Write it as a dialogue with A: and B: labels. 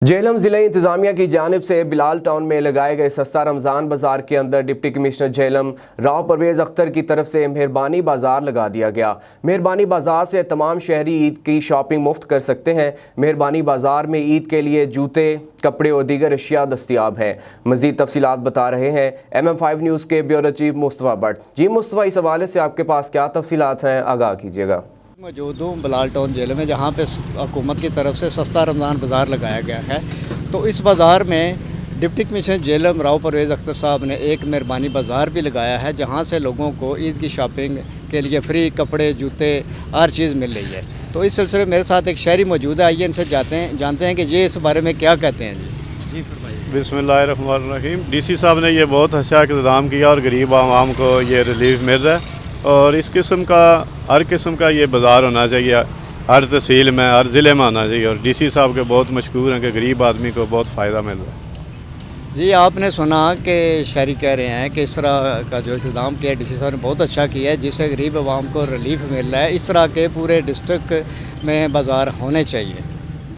A: جہلم ضلع انتظامیہ کی جانب سے بلال ٹاؤن میں لگائے گئے سستا رمضان بازار کے اندر ڈپٹی کمشنر جہلم راؤ پرویز اختر کی طرف سے مہربانی بازار لگا دیا گیا۔ مہربانی بازار سے تمام شہری عید کی شاپنگ مفت کر سکتے ہیں۔ مہربانی بازار میں عید کے لیے جوتے، کپڑے اور دیگر اشیاء دستیاب ہیں۔ مزید تفصیلات بتا رہے ہیں MM5 نیوز کے بیورو چیف مصطفیٰ بٹ۔ جی مصطفیٰ، اس حوالے سے آپ کے پاس کیا تفصیلات ہیں، آگاہ کیجیے گا۔
B: موجود ہوں بلال ٹاؤن جیل میں، جہاں پہ حکومت کی طرف سے سستا رمضان بازار لگایا گیا ہے۔ تو اس بازار میں ڈپٹی کمشنر جہلم راؤ پرویز اختر صاحب نے ایک مہربانی بازار بھی لگایا ہے، جہاں سے لوگوں کو عید کی شاپنگ کے لیے فری کپڑے، جوتے، ہر چیز مل رہی ہے۔ تو اس سلسلے میں میرے ساتھ ایک شہری موجود ہے، آئیے ان سے جانتے ہیں کہ یہ اس بارے میں کیا کہتے ہیں۔ جی فرمائیے۔
C: بسم اللہ الرحمن الرحیم۔ DC صاحب نے یہ بہت اچھا اقتدام کیا اور غریب عوام کو یہ ریلیف مل رہا ہے، اور اس قسم کا ہر قسم کا یہ بازار ہونا چاہیے، ہر تحصیل میں، ہر ضلع میں ہونا چاہیے، اور DC صاحب کے بہت مشکور ہیں کہ غریب آدمی کو بہت فائدہ مل رہا ہے۔
B: جی، آپ نے سنا کہ شہری کہہ رہے ہیں کہ اس طرح کا جو اقتدام کیا ہے DC صاحب نے بہت اچھا کیا ہے، جس سے غریب عوام کو ریلیف مل رہا ہے۔ اس طرح کے پورے ڈسٹرکٹ میں بازار ہونے چاہیے۔